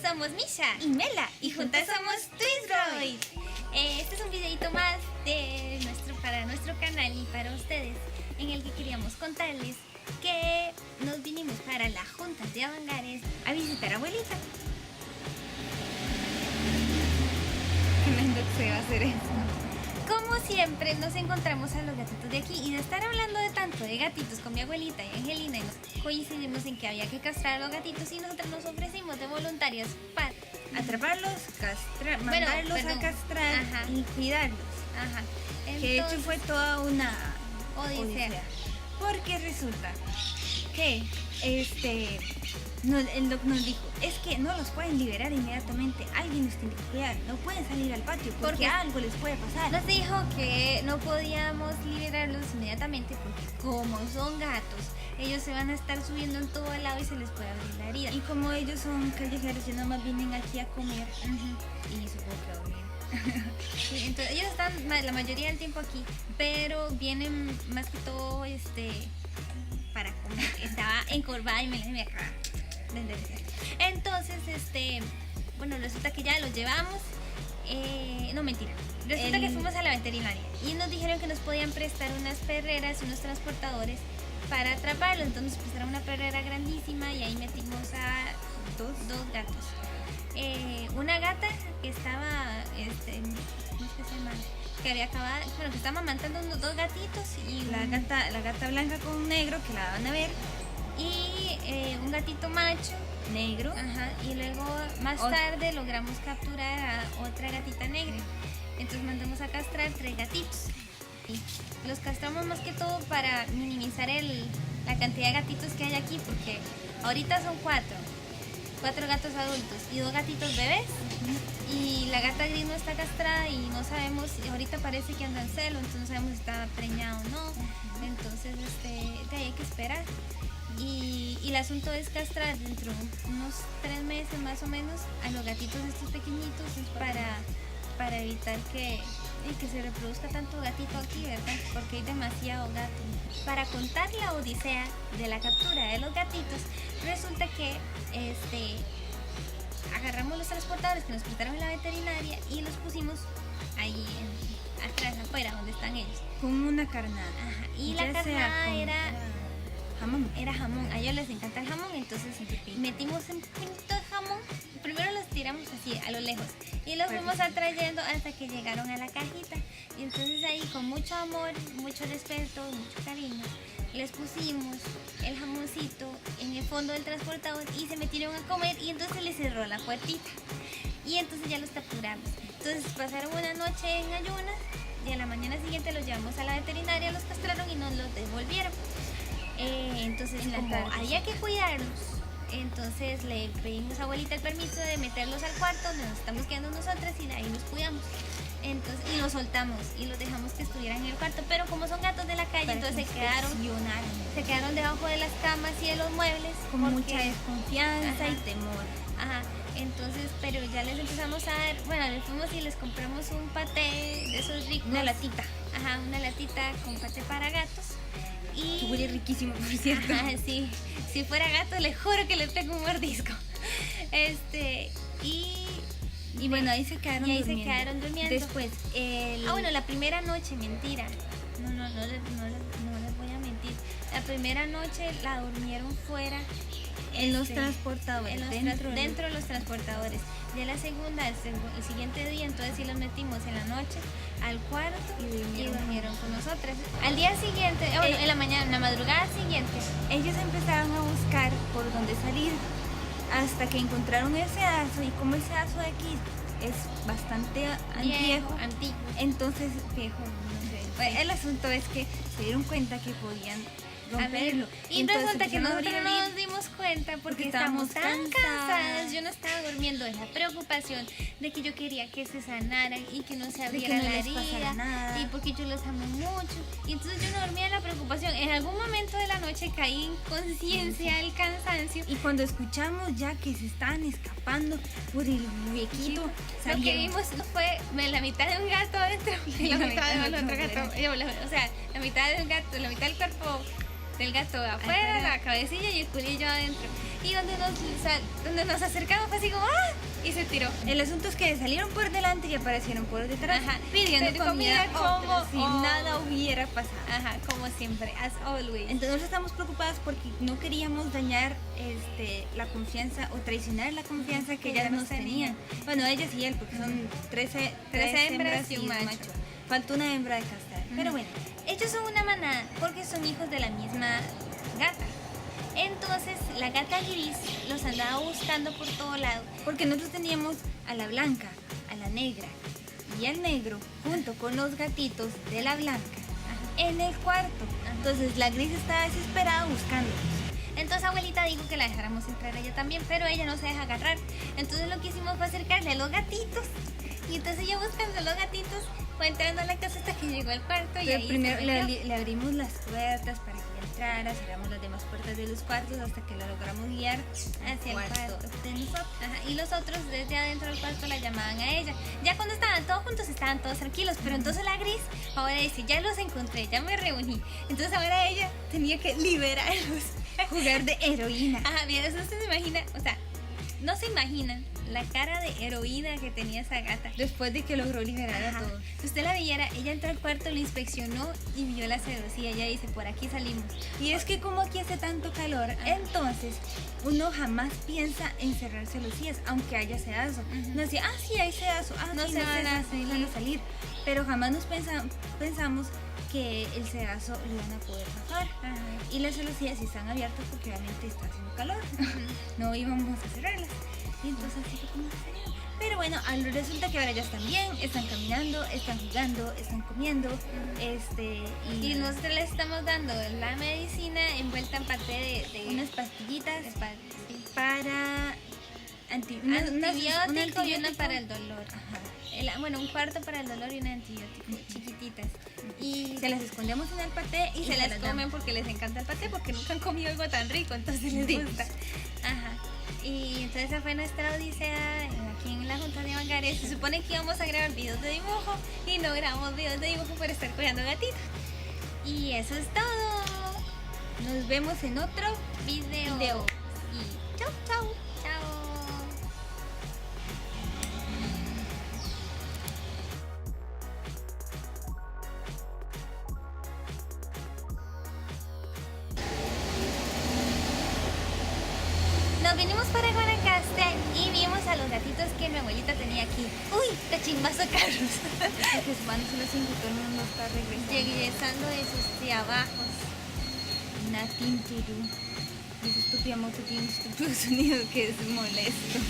Somos Misha y Mela y juntas somos Twistroid. Este es un videito más de para nuestro canal y para ustedes, en el que queríamos contarles que nos vinimos para la Junta de Avangares a visitar a abuelita. Tremendo que se va a hacer eso. Como siempre nos encontramos a los gatitos de aquí, y de estar hablando de tanto de gatitos con mi abuelita y Angelina, y nos coincidimos en que había que castrar a los gatitos y nosotros nos ofrecimos de voluntarias para atraparlos, mandarlos a castrar. Ajá. Y cuidarlos. Ajá. Entonces, Que de hecho fue toda una odisea. Porque resulta que el doc nos dijo, es que no los pueden liberar inmediatamente, alguien los tiene que cuidar, no pueden salir al patio porque algo les puede pasar. Nos dijo que no podíamos liberarlos inmediatamente porque como son gatos, ellos se van a estar subiendo en todo lado y se les puede abrir la herida. Y como ellos son callejeros, ellos nomás vienen aquí a comer y supongo que a dormir. Sí, entonces ellos están la mayoría del tiempo aquí, pero vienen más que todo para comer. Estaba encorvada y me acaba de enderezar. Entonces, bueno, resulta que ya los llevamos. No, mentira. Resulta que fuimos a la veterinaria y nos dijeron que nos podían prestar unas perreras y unos transportadores para atraparlos. Entonces nos prestaron una perrera grandísima y ahí metimos a dos gatos. Una gata que estaba, ¿cómo se llama? Que había acabado, bueno, que estaba amamantando unos dos gatitos, y la gata blanca con un negro que la van a ver, y un gatito macho negro. Ajá, y luego más tarde logramos capturar a otra gatita negra. Entonces mandamos a castrar 3 gatitos. Y los castramos más que todo para minimizar la cantidad de gatitos que hay aquí, porque ahorita son 4 gatos adultos y 2 gatitos bebés. Y la gata gris no está castrada y no sabemos, ahorita parece que anda en celo, entonces no sabemos si está preñada o no. Entonces de ahí hay que esperar. Y el asunto es castrar dentro de unos 3 meses más o menos a los gatitos estos pequeñitos para evitar que se reproduzca tanto gatito aquí, ¿verdad? Porque hay demasiado gato. Para contar la odisea de la captura de los gatitos, resulta que agarramos los transportadores que nos prestaron en la veterinaria y los pusimos ahí atrás, afuera, donde están ellos. Con una carnada. Ajá. Y la carnada era jamón. A ellos les encanta el jamón, entonces metimos un puñito de jamón. Primero los tiramos así a lo lejos y los fuimos atrayendo hasta que llegaron a la cajita. Y entonces ahí, con mucho amor, mucho respeto, mucho cariño, les pusimos el jamoncito en el fondo del transportador y se metieron a comer, y entonces les cerró la puertita. Y entonces ya los capturamos. Entonces pasaron una noche en ayunas y a la mañana siguiente los llevamos a la veterinaria, los castraron y nos los devolvieron. Entonces, como había que cuidarlos, entonces le pedimos a abuelita el permiso de meterlos al cuarto donde nos estamos quedando nosotras, y de ahí los cuidamos. Entonces, y los soltamos y los dejamos que estuvieran en el cuarto, pero como son gatos de la calle, entonces se quedaron debajo de las camas y de los muebles con mucha desconfianza y temor. Ajá. Entonces, pero ya les empezamos a dar, bueno, les fuimos y les compramos un paté de esos ricos. Una latita. Ajá, una latita con paté para gatos. Y que huele riquísimo, por cierto. Ajá, sí. Si fuera gato, le juro que le pego un mordisco. Y bueno, ahí se quedaron durmiendo. Después, bueno, la primera noche, mentira. No les voy a mentir. La primera noche la durmieron fuera. En los transportadores, dentro de los transportadores. De la segunda, el siguiente día, entonces sí los metimos en la noche al cuarto y durmieron con nosotras. Al día siguiente, en la madrugada siguiente, ellos empezaron a buscar por dónde salir hasta que encontraron ese aso, y como ese aso de aquí es bastante antiguo, entonces viejo, no sé. Pues, el asunto es que se dieron cuenta que podían romperlo. Y resulta que nosotros no nos dimos cuenta porque estábamos tan cansadas. Yo no estaba durmiendo de la preocupación de que yo quería que se sanaran y que no se abriera la herida, y porque yo los amo mucho. Y entonces yo no dormía de la preocupación. En algún momento de la noche caí en conciencia del cansancio, y cuando escuchamos ya que se estaban escapando por el huequito, lo que vimos fue la mitad de un gato adentro y la mitad del otro gato. O sea, la mitad del gato, la mitad del cuerpo del gato afuera, la cabecilla y el culillo adentro. Y donde nos acercamos fue así como ¡ah! Y se tiró. El asunto es que salieron por delante y aparecieron por detrás, pidiendo comida como si nada hubiera pasado. Ajá, como siempre, as always. Entonces nosotros estamos preocupadas porque no queríamos dañar la confianza o traicionar la confianza que ellas nos tenían. Bueno, ellas y él, porque son 13 hembras y un macho. Falta una hembra de castrar. Pero bueno, ellos son una manada porque son hijos de la misma gata. Entonces la gata gris los andaba buscando por todo lado. Porque nosotros teníamos a la blanca, a la negra y al negro junto con los gatitos de la blanca en el cuarto. Entonces la gris estaba desesperada buscándolos. Entonces abuelita dijo que la dejáramos entrar a ella también, pero ella no se deja agarrar. Entonces lo que hicimos fue acercarle a los gatitos. Y entonces ella buscando los gatitos fue entrando a la casa hasta que llegó al cuarto. Y ahí primero le abrimos las puertas para que entrara, cerramos las demás puertas de los cuartos hasta que la logramos guiar hacia el cuarto de nosotros. Y los otros desde adentro del cuarto la llamaban a ella. Ya cuando estaban todos juntos estaban todos tranquilos, pero entonces la gris ahora dice, ya los encontré, ya me reuní. Entonces ahora ella tenía que liberarlos. Jugar de heroína. Ajá, bien, eso se imagina, o sea, no se imaginan la cara de heroína que tenía esa gata después de que logró liberar a todos. Si usted la viera, ella entró al cuarto, lo inspeccionó y vio la celosía. Ella dice, por aquí salimos. Y es que como aquí hace tanto calor, entonces uno jamás piensa en cerrar celosías, aunque haya sedazo. No decía, sí, hay sedazo, no sí, se van a salir. Pero jamás nos pensamos que el sedazo lo iban a poder zafar. Y las celosías sí están abiertas porque obviamente está haciendo calor. No íbamos a cerrarlas. Y entonces así fue como sucedió. Pero bueno, resulta que ahora ya están bien, están caminando, están jugando, están comiendo. Y nosotros les estamos dando la medicina envuelta en parte de unas pastillitas para antibiótico y una para el dolor. Bueno, un cuarto para el dolor y un antibiótico, chiquititas. Y se las escondemos en el paté y se las comen porque les encanta el paté, porque nunca han comido algo tan rico, entonces les gusta. Y entonces esa fue nuestra odisea aquí en la Junta de Bangares. Se supone que íbamos a grabar videos de dibujo y no grabamos videos de dibujo por estar cuidando gatitos. Y eso es todo. Nos vemos en otro video. Y chau, chau. Chao. Nos vinimos para Guanacaste y vimos a los gatitos que mi abuelita tenía aquí. ¡Uy! ¡Cachimbazo Carlos! Sus manos se los invitó, todo el mundo está regresando de sus trabajos. Nothing to do. Y esa estúpida moto tiene un estúpido sonido que es molesto.